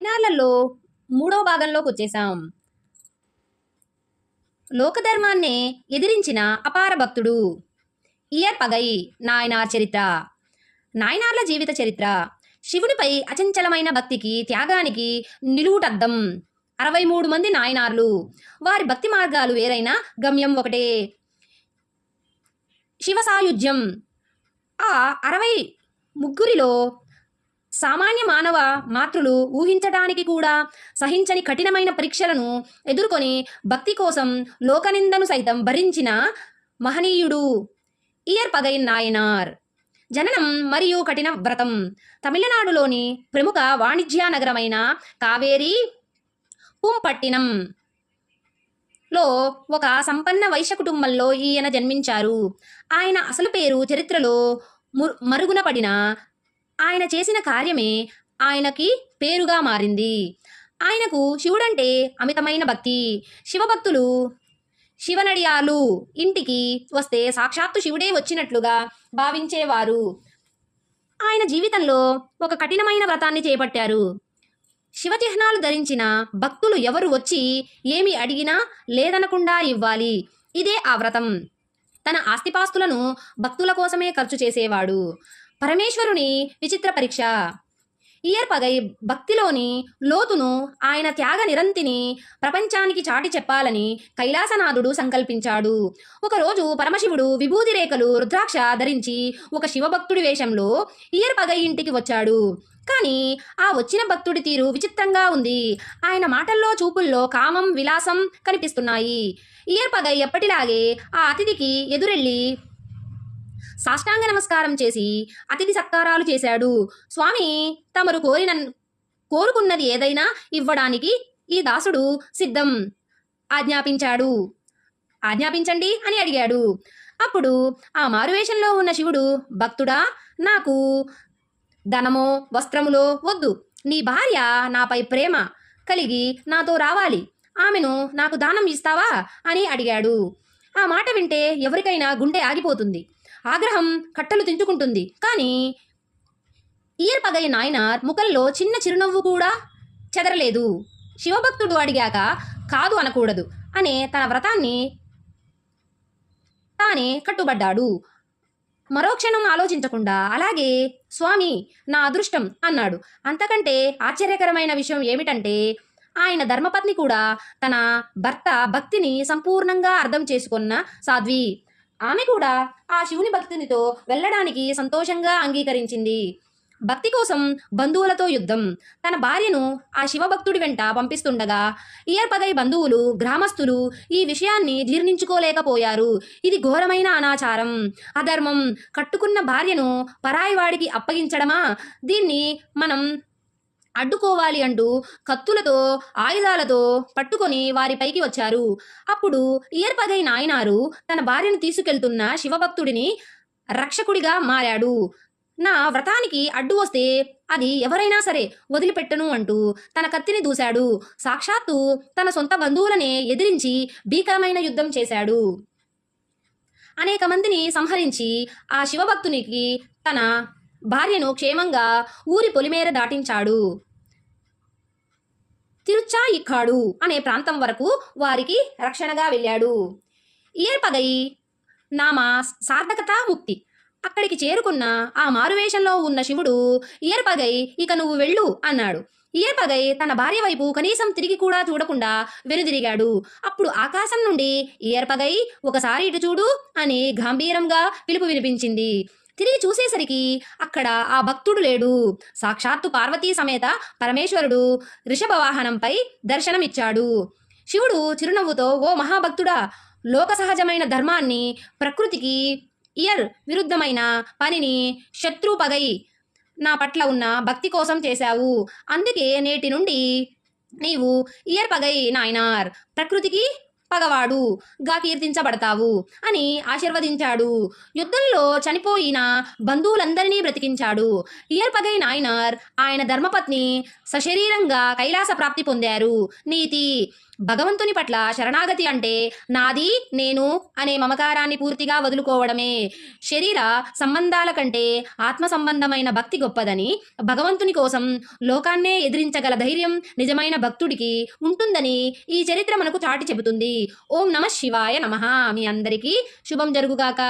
నాళ్లలో మూడో భాగంలోకి వచ్చేసాం. లోకధర్మాన్నే ఎదిరించిన అపార భక్తుడు ఇయర్ పగై నాయనార్ చరిత్ర. నాయనార్ల జీవిత చరిత్ర. శివునిపై అచంచలమైన భక్తికి, త్యాగానికి నిలువుటద్దం. 63 మంది నాయనార్లు. వారి భక్తి మార్గాలు వేరైనా గమ్యం ఒకటే, శివ సాయుధ్యం. ఆ 63లో సామాన్య మానవ మాతృలు ఊహించడానికి కూడా సహించని కఠినమైన పరీక్షలను ఎదుర్కొని భక్తి కోసం లోకనిందను సైతం భరించిన మహనీయుడు ఇయర్ పగై నాయనార్. జననం మరియు కఠిన వ్రతం. తమిళనాడులోని ప్రముఖ వాణిజ్య నగరమైన కావేరి పుంపట్టినం లో ఒక సంపన్న వైశ్య కుటుంబంలో ఈయన జన్మించారు. ఆయన అసలు పేరు చరిత్రలో మరుగున పడిన ఆయన చేసిన కార్యమే ఆయనకి పేరుగా మారింది. ఆయనకు శివుడంటే అమితమైన భక్తి. శివభక్తులు శివనడియాలు ఇంటికి వస్తే సాక్షాత్తు శివుడే వచ్చినట్లుగా భావించేవారు. ఆయన జీవితంలో ఒక కఠినమైన వ్రతాన్ని చేపట్టారు. శివచిహ్నాలు ధరించిన భక్తులు ఎవరు వచ్చి ఏమి అడిగినా లేదనకుండా ఇవ్వాలి. ఇదే ఆ వ్రతం. తన ఆస్తిపాస్తులను భక్తుల కోసమే ఖర్చు చేసేవాడు. పరమేశ్వరుని విచిత్ర పరీక్ష. ఇయర్ పగై భక్తిలోని లోతును, ఆయన త్యాగ నిరంతిని ప్రపంచానికి చాటి చెప్పాలని కైలాసనాథుడు సంకల్పించాడు. ఒకరోజు పరమశివుడు విభూతి రేఖలు, రుద్రాక్ష ధరించి ఒక శివభక్తుడి వేషంలో ఇయర్ పగై ఇంటికి వచ్చాడు. కానీ ఆ వచ్చిన భక్తుడి తీరు విచిత్రంగా ఉంది. ఆయన మాటల్లో, చూపుల్లో కామం, విలాసం కనిపిస్తున్నాయి. ఇయర్ పగై ఎప్పటిలాగే ఆ అతిథికి ఎదురెళ్ళి సాష్టాంగ నమస్కారం చేసి అతిథి సత్కారాలు చేశాడు. స్వామి, తమరు కోరుకున్నది ఏదైనా ఇవ్వడానికి ఈ దాసుడు సిద్ధం. ఆజ్ఞాపించండి అని అడిగాడు. అప్పుడు ఆ మారువేషంలో ఉన్న శివుడు, భక్తుడా, నాకు ధనమో వస్త్రములో వద్దు. నీ భార్య నాపై ప్రేమ కలిగి నాతో రావాలి. ఆమెను నాకు దానం ఇస్తావా అని అడిగాడు. ఆ మాట వింటే ఎవరికైనా గుండె ఆగిపోతుంది, ఆగ్రహం కట్టలు తెంచుకుంటుంది. కానీ ఇయర్ పగై నాయనార్ ముఖంలో చిన్న చిరునవ్వు కూడా చెదరలేదు. శివభక్తుడు అడిగాక కాదు అనకూడదు అనే తన వ్రతాన్ని తానే కట్టుబడ్డాడు. మరో క్షణం ఆలోచించకుండా అలాగే స్వామి, నా అదృష్టం అన్నాడు. అంతకంటే ఆశ్చర్యకరమైన విషయం ఏమిటంటే ఆయన ధర్మపత్ని కూడా తన భర్త భక్తిని సంపూర్ణంగా అర్థం చేసుకున్న సాధ్వి. ఆమె కూడా ఆ శివుని భక్తినితో వెళ్ళడానికి సంతోషంగా అంగీకరించింది. భక్తి కోసం బంధువులతో యుద్ధం. తన భార్యను ఆ శివభక్తుడి వెంట పంపిస్తుండగా ఇయర్ పగై బంధువులు, గ్రామస్తులు ఈ విషయాన్ని జీర్ణించుకోలేకపోయారు. ఇది ఘోరమైన అనాచారం, అధర్మం. కట్టుకున్న భార్యను పరాయివాడికి అప్పగించడమా? దీన్ని మనం అడ్డుకోవాలి అంటూ కత్తులతో, ఆయుధాలతో పట్టుకొని వారిపైకి వచ్చారు. అప్పుడు ఇయర్ పగై నాయనారు తన భార్యను తీసుకెళ్తున్న శివభక్తుడిని రక్షకుడిగా మారాడు. నా వ్రతానికి అడ్డు వస్తే అది ఎవరైనా సరే వదిలిపెట్టను అంటూ తన కత్తిని దూశాడు. సాక్షాత్తు తన సొంత బంధువులనే ఎదిరించి భీకరమైన యుద్ధం చేశాడు. అనేక మందిని సంహరించి ఆ శివభక్తునికి తన భార్యను క్షేమంగా ఊరి పొలిమేర దాటించాడు. తిరుచాయిక్కాడు అనే ప్రాంతం వరకు వారికి రక్షణగా వెళ్ళాడు. ఇయర్ పగై నామ సార్థకత ముక్తి. అక్కడికి చేరుకున్న ఆ మారువేషంలో ఉన్న శివుడు, ఇయర్ పగై ఇక నువ్వు వెళ్ళు అన్నాడు. ఇయర్ పగై తన భార్య వైపు కనీసం తిరిగి కూడా చూడకుండా వెనుదిరిగాడు. అప్పుడు ఆకాశం నుండి, ఇయర్ పగై ఒకసారి ఇటు చూడు అని గంభీరంగా పిలుపు వినిపించింది. తిరిగి చూసేసరికి అక్కడ ఆ భక్తుడు లేడు. సాక్షాత్తు పార్వతీ సమేత పరమేశ్వరుడు రిషభ వాహనంపై దర్శనమిచ్చాడు. శివుడు చిరునవ్వుతో, ఓ మహాభక్తుడా, లోక సహజమైన ధర్మాన్ని, ప్రకృతికి ఇయర్ విరుద్ధమైన పనిని శత్రు పగై నా పట్ల ఉన్న భక్తి కోసం చేశావు. అందుకే నేటి నుండి నీవు ఇయర్ పగై నాయనార్, ప్రకృతికి పగవాడుగా కీర్తించబడతావు అని ఆశీర్వదించాడు. యుద్ధంలో చనిపోయిన బంధువులందరినీ బ్రతికించాడు. ఇయర్ పగై నాయనార్, ఆయన ధర్మపత్ని సశరీరంగా కైలాస ప్రాప్తి పొందారు. నీతి. భగవంతుని పట్ల శరణాగతి అంటే నాది నేను అనే మమకారాన్ని పూర్తిగా వదులుకోవడమే. శరీర సంబంధాల కంటే ఆత్మ సంబంధమైన భక్తి గొప్పదని, భగవంతుని కోసం లోకాన్నే ఎదిరించగల ధైర్యం నిజమైన భక్తుడికి ఉంటుందని ఈ చరిత్ర మనకు చాటి చెబుతుంది. ఓం నమః శివాయ నమః. మీ అందరికీ శుభం జరుగుగాక.